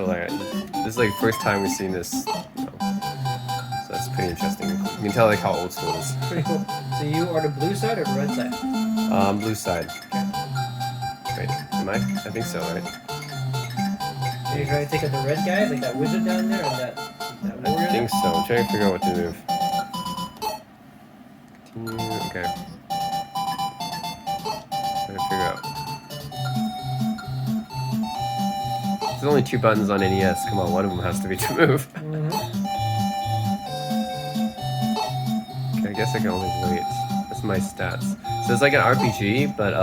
So like, this is like first time we've seen this. You know, so that's pretty interesting. You can tell like how old school it is. Pretty cool. So you are the blue side or the red side? Blue side. Okay. Wait, am I? I think so, right? Are you trying to take out the red guy, like that wizard down there, and that warrior? I think so. I'm trying to figure out what to move. Continue. Okay. Trying to figure out. There's only 2 buttons on NES. Come on, one of them has to be to move. Okay, I guess I can only wait. That's my stats. So it's like an RPG, but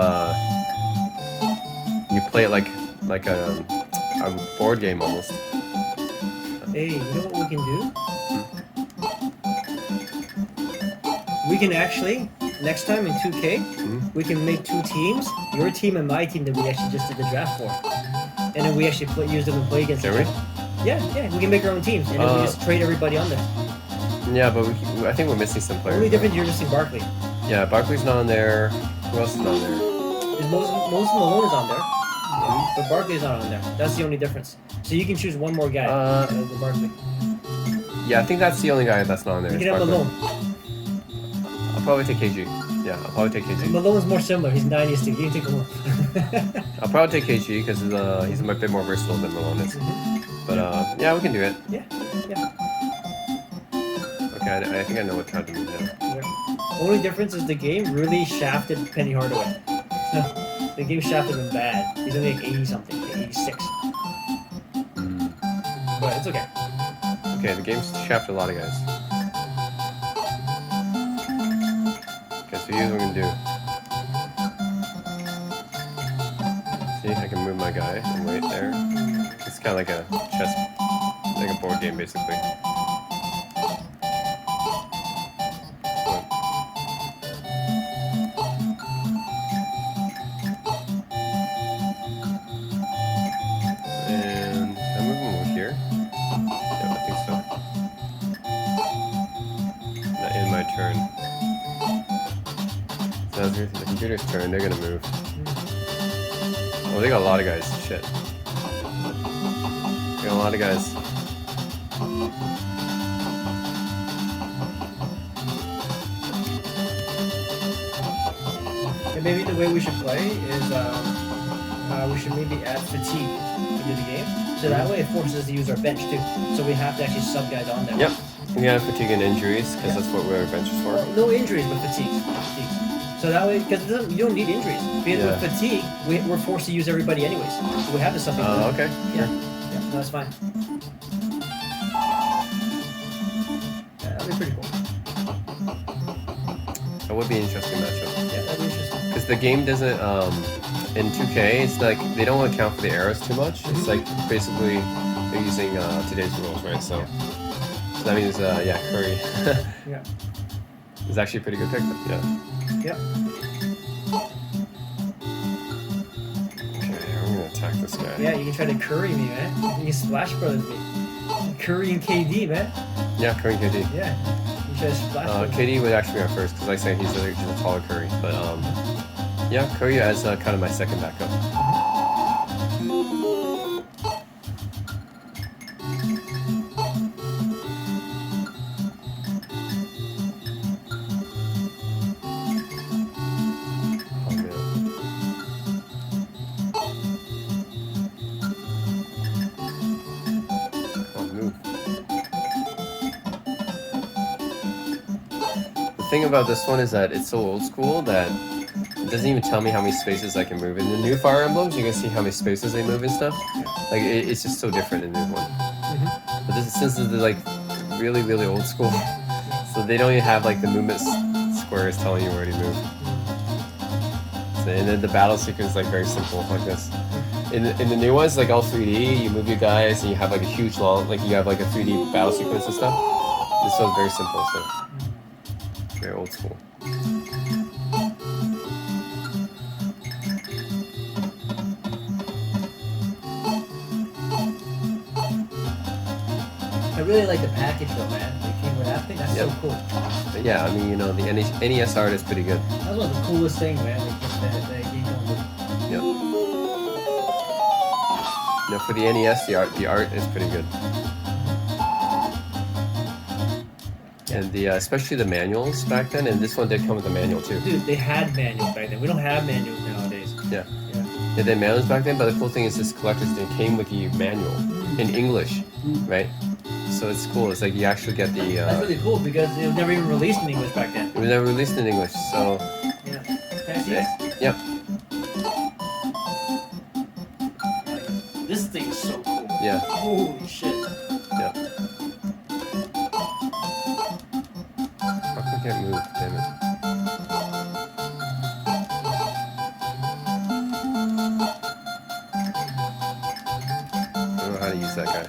you play it like a board game almost. Hey, you know what we can do? We can actually, next time in 2K, we can make 2 teams. Your team and my team that we actually just did the draft for. And then we actually use them and play against each other. Yeah, we can make our own teams. And then we just trade everybody on there. Yeah, but I think we're missing some players. The only difference, you're missing Barkley. Yeah, Barkley's not on there. Who else is on there? Moses Malone is on there. But Barkley's not on there. That's the only difference. So you can choose one more guy over Barkley. Yeah, I think that's the only guy that's not on there. You can have Malone. I'll probably take KG. Yeah, I'll probably take KG. Malone's more similar. He's 90s too. You can take Malone. I'll probably take KG because he's a bit more versatile than Malone is. But yeah, we can do it. Yeah. Okay, I think I know what to move now. Yeah. Only difference is the game really shafted Penny Hardaway. The game shafted him bad. He's only like 80 something, 86. But it's okay. Okay, the game's shafted a lot of guys. Okay, so here's what we're gonna do. See, I can move my guy and wait there. It's kind of like a chess, like a board game basically. The computer's turn, they're gonna move. Oh, they got a lot of guys. Shit. They got a lot of guys. And maybe the way we should play is we should maybe add fatigue into the game. So that way it forces us to use our bench too. So we have to actually sub guys on there. Yep. We got fatigue and injuries because that's what our bench is for. Well, no injuries, but fatigue. So that way, because you don't need injuries. Because with fatigue, we're forced to use everybody anyways. So we have to sub. Okay. Yeah. No, that's fine. Yeah, that'd be pretty cool. That would be an interesting matchup. Yeah, that'd be interesting. Because the game doesn't, in 2K, it's like they don't account for the errors too much. It's like basically they're using today's rules, right? So that means, yeah, Curry. Yeah. It's actually a pretty good pick. Yeah. Yep. Okay, I'm gonna attack this guy. Yeah, you can try to Curry me, man. You can Splash Brothers me. Curry and KD, man. Yeah, Curry and KD. Yeah. You try to Splash Brothers. KD would actually be our first, because like I say, he's a taller Curry. But yeah, Curry as kind of my second backup. The thing about this one is that it's so old school that it doesn't even tell me how many spaces I can move. In the new Fire Emblems, you can see how many spaces they move and stuff. Like it's just so different in this one. But since it's like really, really old school, so they don't even have like the movement squares telling you where to move. So, and then the battle sequence is like very simple, like this. In the new ones, like all 3D, you move your guys and you have like a huge long, like you have like a 3D battle sequence and stuff. This one's very simple, so very old school. I really like the package though, man. It came with that thing. That's so cool. But yeah, I mean, you know, the NES art is pretty good. That was one of the coolest things, man. That game. Yep. You know, for the NES, the art is pretty good. And especially the manuals back then, and this one did come with a manual too. Dude, they had manuals back then. We don't have manuals nowadays. Yeah. They had manuals back then, but the cool thing is this collector's thing came with the manual in English, right? So it's cool. It's like you actually get the. That's really cool because it was never even released in English back then. It was never released in English, so. Yeah. Can I see this? Yep. This thing is so cool. Yeah. Holy shit. Yep. How come I can't move? Damn it. I don't know how to use that guy.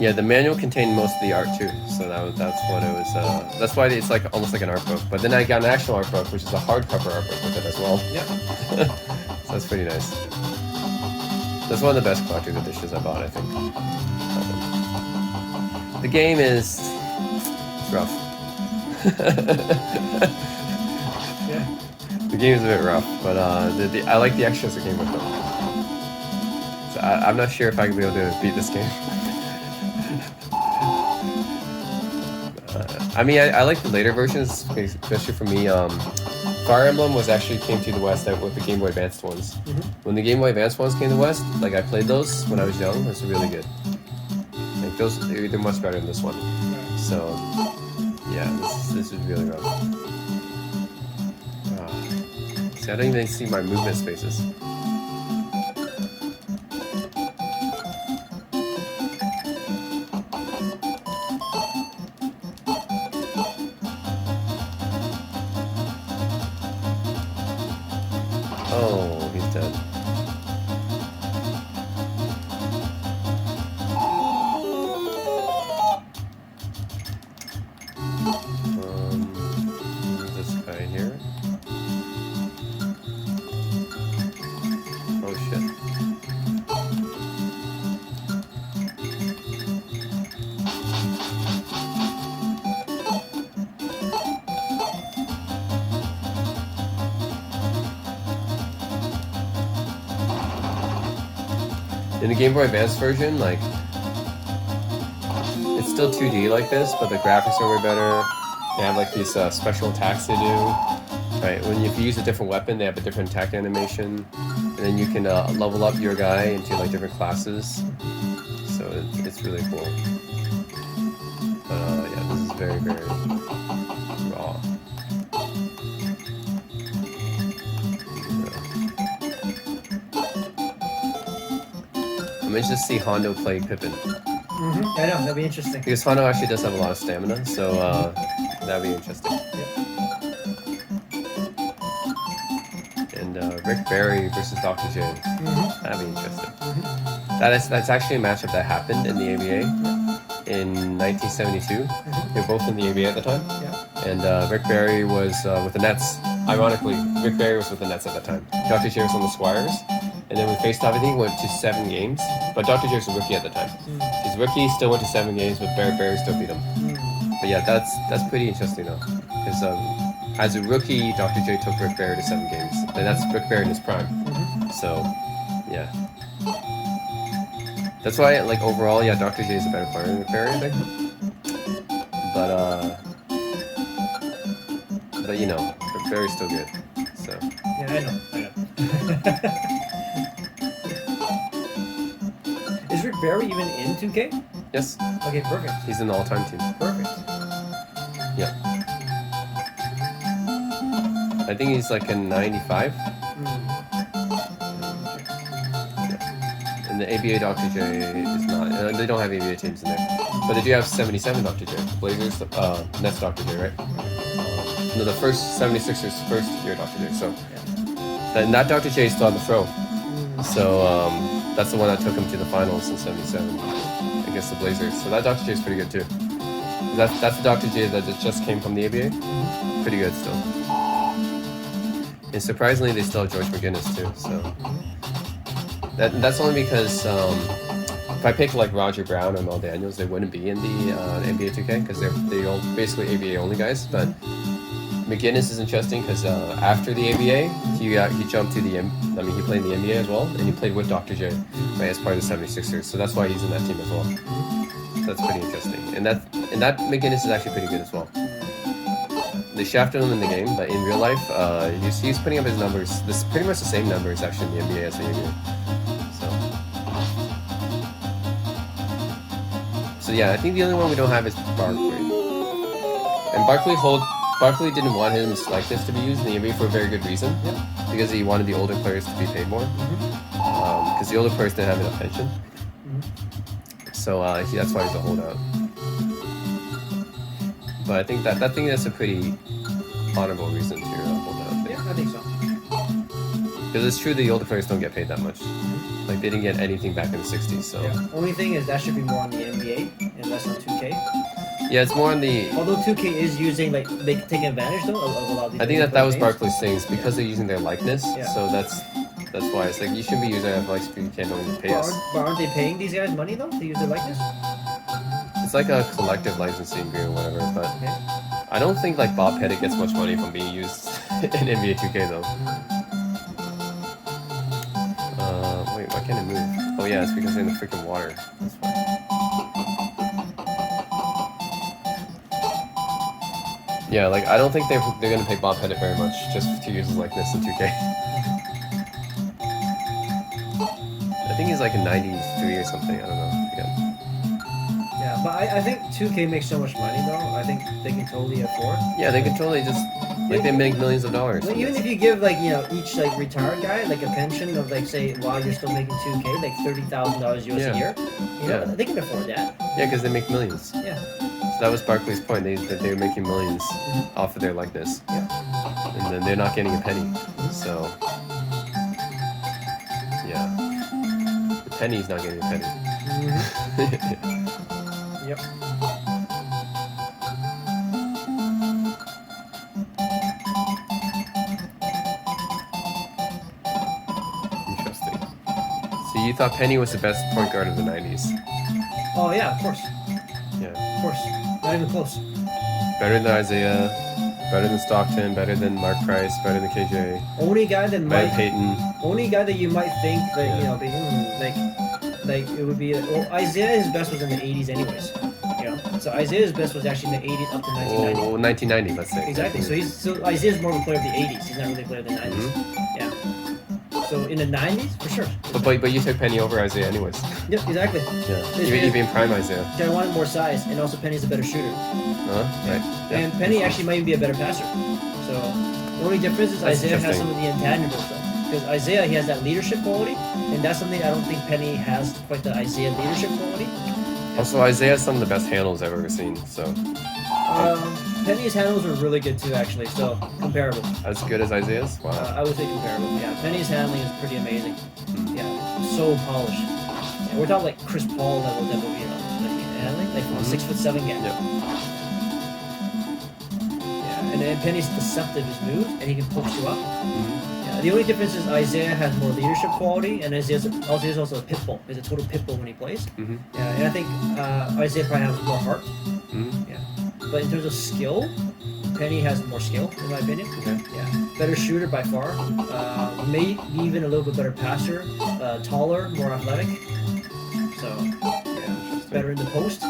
Yeah, the manual contained most of the art too, so that's what it was. That's why it's like almost like an art book. But then I got an actual art book, which is a hardcover art book with it as well. Yep. So that's pretty nice. That's one of the best collector's editions I bought, I think. The game is rough. Yeah. The game is a bit rough, but I like the extras that came with them. So I'm not sure if I can be able to beat this game. I mean, I like the later versions, especially for me. Fire Emblem came to the West with the Game Boy Advance ones. Mm-hmm. When the Game Boy Advance ones came to the West, like I played those when I was young. That's really good. Like they're much better than this one. So yeah, this is really rough. See, I don't even see my movement spaces. Oh, he's dead. This guy here. Oh shit. In the Game Boy Advance version, like, it's still 2D like this, but the graphics are way better. They have like these special attacks they do, right? If you use a different weapon, they have a different attack animation, and then you can level up your guy into like different classes. So it's really cool. But yeah, this is very, very raw. I'm interested to see Hondo play Pippin. Mm-hmm. I know, that'd be interesting. Because Hondo actually does have a lot of stamina, so that'd be interesting. And Rick Barry versus Dr. J. Mm-hmm. That'd be interesting. Mm-hmm. That's actually a matchup that happened in the ABA in 1972. Mm-hmm. They were both in the ABA at the time. Yeah. And Rick Barry was with the Nets. Ironically, Rick Barry was with the Nets at that time. Dr. J was on the Squires. And then we faced off, I think, went to 7 games. But Dr. J was a rookie at the time. His rookie still went to 7 games, but Barry still beat him. But yeah, that's pretty interesting though. Because as a rookie, Dr. J took Rick Barry to 7 games. And that's Rick Barry in his prime. So, yeah. That's why, like, overall, yeah, Dr. J is a better player than Rick Barry, I think. But you know, Rick Barry's still good. So. Yeah, I know. Is Rick Barry even in 2K? Yes. Okay, perfect. He's in the all-time team. Perfect. Yeah. I think he's like in 95. And the ABA Dr. J is not. They don't have ABA teams in there. But they do have 77 Dr. J. Blazers, Nets Dr. J, right? No, the first 76ers first year Dr. J. So, and that Dr. J is still on the throw. So, that's the one that took him to the finals in 77 against the Blazers. So that Dr. J is pretty good too. That's the Dr. J that just came from the ABA. Pretty good still. And surprisingly, they still have George McGinnis too. So that's only because if I pick like Roger Brown or Mel Daniels, they wouldn't be in the NBA 2K because they're all basically ABA only guys. But McGinnis is interesting because after the ABA, he jumped to the he played in the NBA as well, and he played with Dr. J, right, as part of the 76ers. So that's why he's in that team as well. So that's pretty interesting. And that McGinnis is actually pretty good as well. They shafted him in the game, but in real life, he's putting up his numbers. This pretty much the same numbers actually in the NBA as the ABA. So yeah, I think the only one we don't have is Barkley. And Barkley didn't want his likeness to be used in the NBA for a very good reason. Yeah. Because he wanted the older players to be paid more. Because the older players didn't have enough pension. So that's why he's a holdout. But I think that's a pretty honorable reason to hold out. Yeah, I think so. Because it's true the older players don't get paid that much. Like they didn't get anything back in the 60s. So yeah. Only thing is that should be more on the NBA and less on 2K. Yeah, it's more on the. Although 2K is using they take advantage though of a lot of these. I think that was Barkley's thing is because they're using their likeness. Yeah. So that's why it's like you shouldn't be using our likeness if you can't only pay us. But aren't they paying these guys money though to use their likeness? It's like a collective licensing agreement or whatever, but okay. I don't think like Bob Pettit gets much money from being used in NBA 2K though. Wait, why can't it move? Oh yeah, it's because they're in the freaking water. That's why. Yeah, like I don't think they're gonna pay Bob Pettit very much just to use his likeness in 2K. I think he's like a 93 or something. I don't know. Yeah, but I think 2K makes so much money though. I think they can totally afford. Yeah, they can totally just they make millions of dollars. Well, even if you give each retired guy like a pension of say while you're still making 2K like $30,000 US a year, they can afford that. Yeah, because they make millions. Yeah. So that was Barkley's point. They were making millions off of their likeness. Yeah. And then they're not getting a penny. So yeah, the penny's not getting a penny. Yep. Interesting. So you thought Penny was the best point guard of the 90s? Oh yeah, of course. Yeah. Of course. Not even close. Better than Isaiah, better than Stockton, better than Mark Price, better than KJ. Only guy that might Payton. Only guy that you might think that like it would be. Well, Isaiah's best was in the 80s, anyways. So Isaiah's best was actually in the 80s up to 1990. Oh, 1990, let's say. Exactly. So Isaiah's more of a player of the 80s. He's not really a player of the 90s. Yeah. So in the 90s, for sure. But you took Penny over Isaiah anyways. Yep, exactly. Yeah. Even prime Isaiah. I wanted more size, and also Penny's a better shooter. Right. Yeah. And Penny actually might even be a better passer. So the only difference is Isaiah has some of the intangibles though. Because Isaiah, he has that leadership quality, and that's something I don't think Penny has quite the Isaiah leadership quality. Also, Isaiah has some of the best handles I've ever seen, so... Penny's handles are really good too, actually, so comparable. As good as Isaiah's? Wow. I would say comparable, yeah. Penny's handling is pretty amazing. Yeah, so polished. Yeah, we're talking like Chris Paul level, handling, like from a 6'7" guy. Yep. Yeah, and then Penny's deceptive, his moves, and he can post you up. Yeah, the only difference is Isaiah has more leadership quality, and Isaiah's also a pit bull. He's a total pit bull when he plays. Yeah, and I think Isaiah probably has more heart. Yeah, but in terms of skill, Penny has more skill, in my opinion. Okay. Yeah, better shooter by far. Maybe even a little bit better passer. Taller, more athletic. So, yeah, better in the post.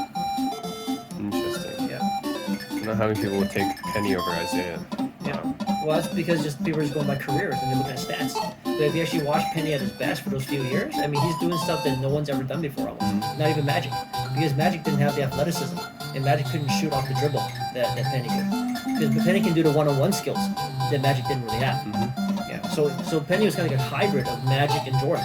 Interesting. Yeah. I don't know how many people would take Penny over Isaiah. Yeah. Well, that's because people are just going by careers and they're looking at stats. But if you actually watch Penny at his best for those few years, I mean, he's doing stuff that no one's ever done before almost. Not even Magic. Because Magic didn't have the athleticism. And Magic couldn't shoot off the dribble that Penny could. Because Penny can do the one-on-one skills that Magic didn't really have. Yeah. So Penny was kind of like a hybrid of Magic and Jordan.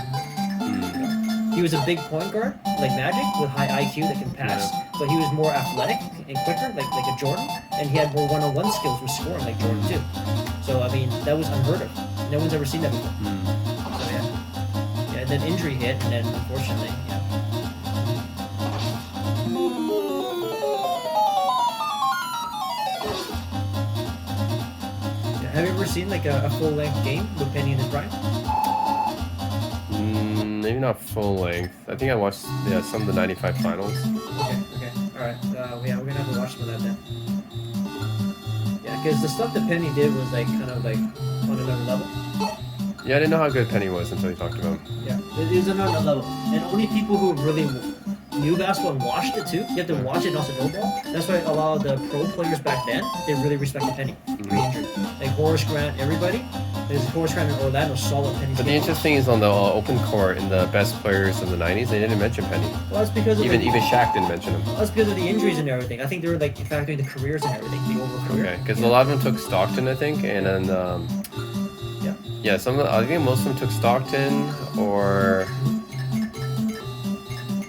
He was a big point guard, like Magic, with high IQ that can pass, but he was more athletic and quicker, like a Jordan, and he had more one-on-one skills with scoring, like Jordan too. So I mean, that was unheard of. No one's ever seen that before. So yeah, and then injury hit, and then unfortunately, Have you ever seen like a full-length game with Penny in his prime? Maybe not full length. I think I watched some of the '95 finals. Okay. All right. Yeah, we're gonna have to watch some of that then. Yeah, because the stuff that Penny did was like kind of like on another level. Yeah, I didn't know how good Penny was until you talked about him. Yeah, it was on another level, and only people who really knew basketball and watched it too. You have to watch it and also know ball. That's why a lot of the pro players back then they really respected Penny. Injured. Like Horace Grant, everybody. There's Horace Grant in Orlando, solid Penny. But the interesting is on the open court in the best players of the '90s, they didn't mention Penny. Well, that's because of even Shaq didn't mention him. Well, that's because of the injuries and everything. I think they were like factoring the careers and everything, the overall career. Okay, because a lot of them took Stockton, I think, and then yeah, I think most of them took Stockton or.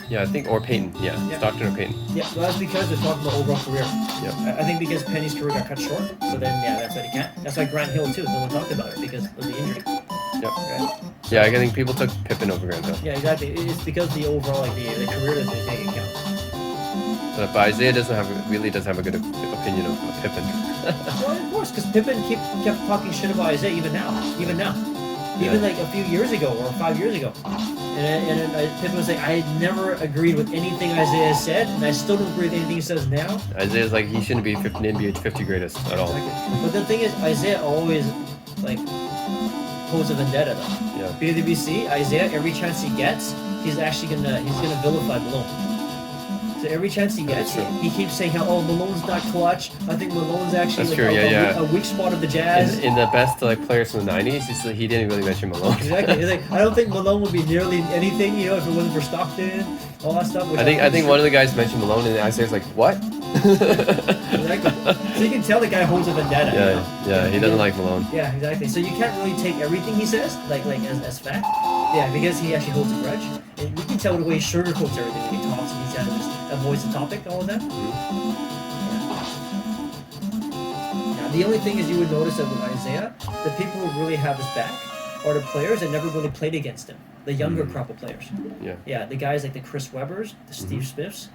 Yeah, I think, or Peyton. Yeah, Stockton or Peyton. Yeah, well, that's because they're talking about overall career. Yeah. I think because Penny's career got cut short, so then, that's why he can't. That's why Grant Hill, too, no one talked about it because of the injury. Yep. Right? Yeah, I think people took Pippen over Grant Hill. Yeah, exactly. It's because the overall, like, the career that they take account. But Isaiah really doesn't have a good opinion of Pippen. Well, of course, because Pippen kept talking shit about Isaiah even now. Even like a few years ago or 5 years ago. And Pippen was like, I had never agreed with anything Isaiah said, and I still don't agree with anything he says now. Isaiah's like, he shouldn't be NBA 50 greatest at all. Exactly. But the thing is, Isaiah always, like, holds a vendetta, though. Yeah. Because if you see, Isaiah, every chance he gets, he's gonna vilify Malone. So every chance he gets, he keeps saying how, Malone's not clutch. I think Malone's actually a weak spot of the Jazz. In the best players from the '90s, he didn't really mention Malone. Exactly. He's like, I don't think Malone would be nearly anything, if it wasn't for Stockton, all that stuff. I think one of the guys mentioned Malone, and Isaiah's like, what? Exactly. So you can tell the guy holds a vendetta. Yeah, he doesn't like Malone. Yeah, exactly. So you can't really take everything he says like as fact. Yeah, because he actually holds a grudge, and you can tell the way he sugarcoats everything when he talks, and he's kind of just avoids the topic, all of that. Now, the only thing is you would notice that with Isaiah, the people who really have his back are the players that never really played against him. The younger crop of players. Yeah. Yeah, the guys like the Chris Webbers, the Steve Smiths,